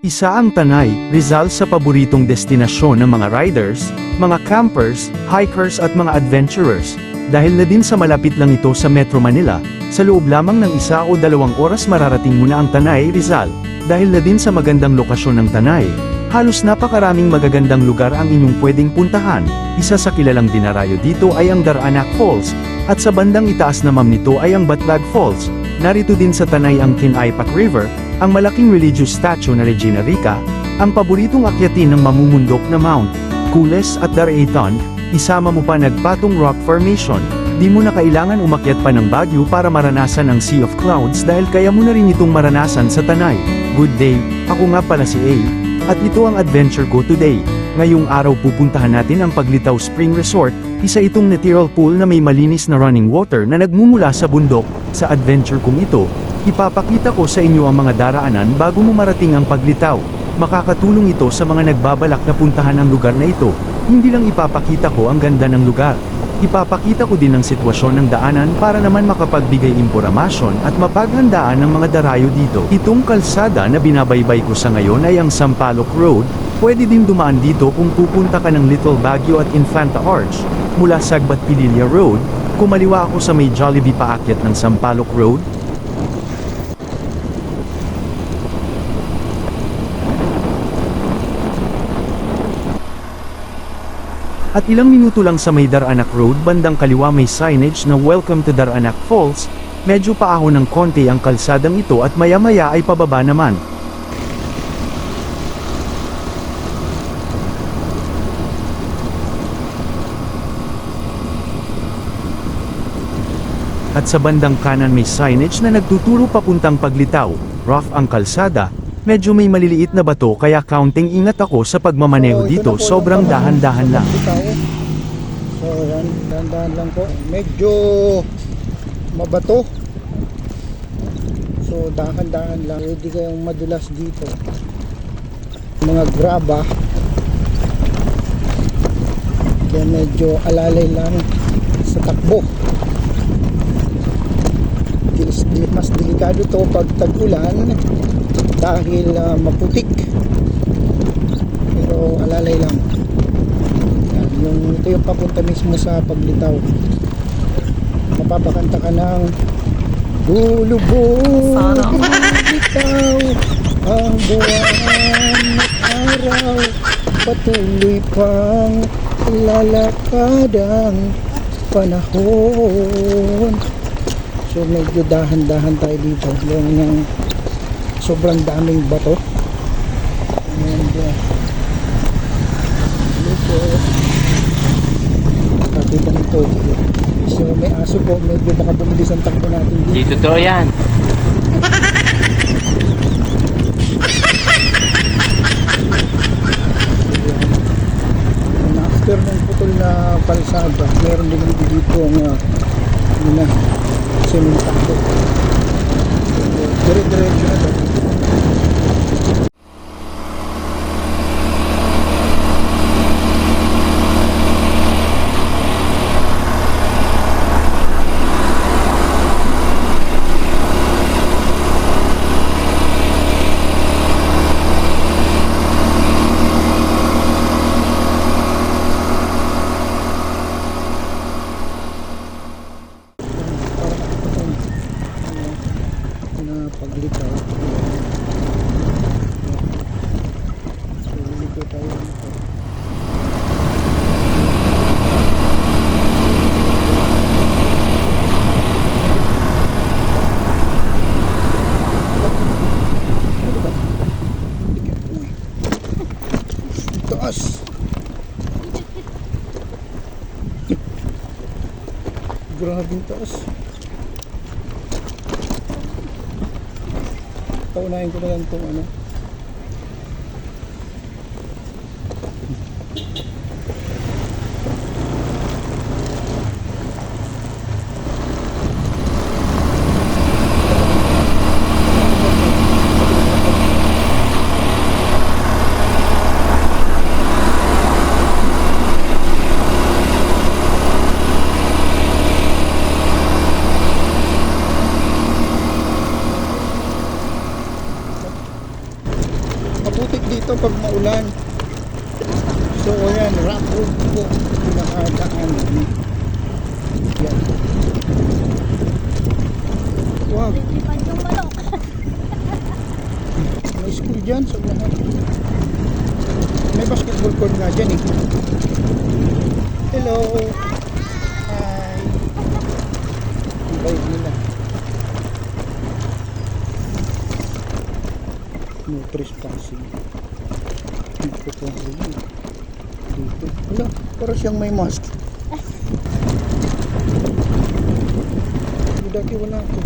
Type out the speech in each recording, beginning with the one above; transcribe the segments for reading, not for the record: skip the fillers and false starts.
Isa ang Tanay, Rizal sa paboritong destinasyon ng mga riders, mga campers, hikers at mga adventurers. Dahil na din sa malapit lang ito sa Metro Manila, sa loob lamang ng 1 o 2 oras mararating mo na ang Tanay, Rizal. Dahil na din sa magandang lokasyon ng Tanay, halos napakaraming magagandang lugar ang inyong pwedeng puntahan. Isa sa kilalang dinarayo dito ay ang Daranac Falls, at sa bandang itaas naman nito ay ang Batlag Falls. Narito din sa Tanay ang Tinaypak River, ang malaking religious statue na Regina Rica, ang paboritong akyatin ng mamumundok na Mount Kules at Daraiton, isama mo pa Nagpatong Rock Formation. Di mo na kailangan umakyat pa ng Baguio para maranasan ang Sea of Clouds dahil kaya mo na rin itong maranasan sa Tanay. Good day, ako nga pala si A, at ito ang Adventure Ko Today. Ngayong araw pupuntahan natin ang Paglitaw Spring Resort, isa itong natural pool na may malinis na running water na nagmumula sa bundok. Sa adventure kong ito, ipapakita ko sa inyo ang mga daraanan bago mo marating ang Paglitaw. Makakatulong ito sa mga nagbabalak na puntahan ang lugar na ito. Hindi lang ipapakita ko ang ganda ng lugar. Ipapakita ko din ang sitwasyon ng daanan para naman makapagbigay impormasyon at mapaghandaan ng mga darayo dito. Itong kalsada na binabaybay ko sa ngayon ay ang Sampaloc Road. Pwede din dumaan dito kung pupunta ka ng Little Baguio at Infanta Arch. Mula Sagbat Pililla Road, kumaliwa ako sa may Jollibee paakyat ng Sampaloc Road. At ilang minuto lang sa may Daranac Road bandang kaliwa may signage na Welcome to Daranac Falls. Medyo paahon ng konti ang kalsadang ito at maya-maya ay pababa naman. At sa bandang kanan may signage na nagtuturo papuntang Paglitaw. Rough ang kalsada, medyo may maliliit na bato kaya counting ingat ako sa pagmamaneho dito, sobrang dahan-dahan lang. So yan, dahan-dahan lang po. Medyo mabato. So dahan-dahan lang. Hindi kayong madulas dito. Mga graba. Kaya medyo alalay lang sa takbo. Mas delikado to pag tag-ulan dahil maputik, pero alalay lang. Yan, ito yung papunta mismo sa Paglitaw. Mapapakanta ka ng lulubog bitaw ang buwan at araw, patuloy pang lalakad ang panahon. So medyo dahan-dahan tayo dito. Yung sobrang daming bato. And dito nakita nito. So may aso po. Medyo baka bumilis ang takbo natin dito. Dito to yan. And after ng putol na kalsada, meron din dito ang sementado. Dire-diretso na to. Paglitaw. So dito tayo dito. Taas. Grabing taas. Paunahin ko na lang itong ano. umuulan. So ayan, rough road po pinakadaanan. Yan. Wag, Lipad yung manok. may school dyan sa unahan. May basketball court nga dyan eh. Hello. Hi. Ang bait nila. No trespassing. Dito po rin. Dito. Wala, para siyang may mask. Dati wala ako.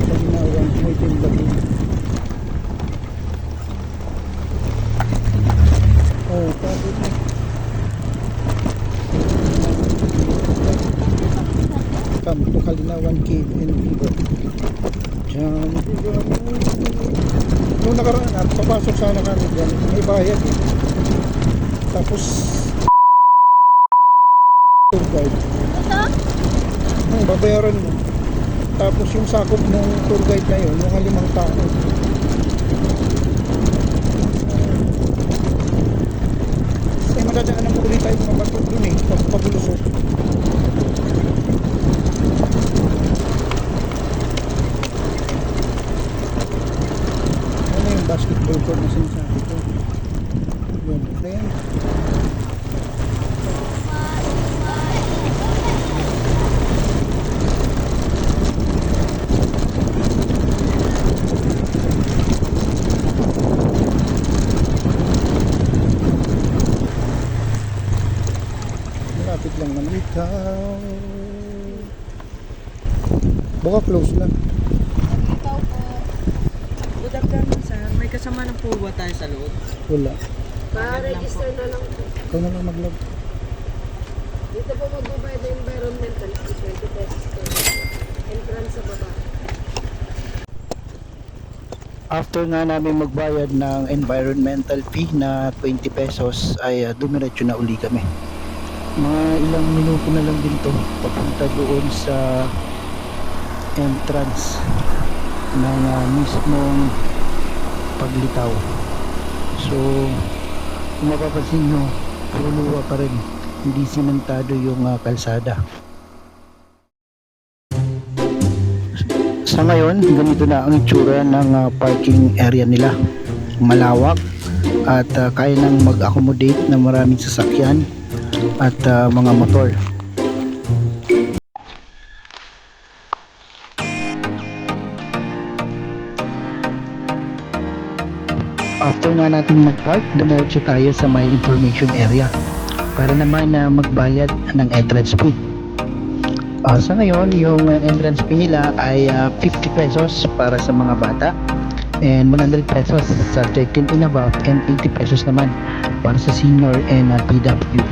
Paginawan, may tinda po. Oh, sabi mo. Come to Kalinawan Cave and River. Diyan. Nung nakaraan at papasok sana kami dyan, may bayad eh. Tapos tour guide. Babayaran mo. Tapos yung sakop ng tour guide na yun, mga 5 tao. Kasi madadaanan mo ulit tayo mga bato dun eh, pabulusok. Ano yung basketball court na sinasabi ko? Yun, ayan. Malapit lang naman ikaw. Baka close lang. Ikaw po. Good afternoon, sir. May kasama ng pool ba tayo sa loob? Wala. Pa-register na lang po. Ikaw na lang mag-log. Dito po magbabayad ng environmental fee, 20 pesos po. Entrance sa baba. After nga namin magbayad ng environmental fee na 20 pesos ay dumiretso na uli kami. Mga ilang minuto na lang din to papunta doon sa entrance ng mismong paglitaw. So kung mapapansin nyo, puro lupa pa rin, hindi simentado yung kalsada. Sa ngayon, ganito na ang itsura ng parking area nila. Malawak at kaya nang mag-accommodate ng maraming sasakyan at mga motor. After nga natin mag-park, dumiretso tayo sa may information area para naman magbayad ng entrance fee. Sa ngayon, yung entrance fee nila ay 50 pesos para sa mga bata and 100 pesos sa 13 and above and 80 pesos naman para sa senior and PWD.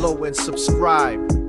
follow, and subscribe.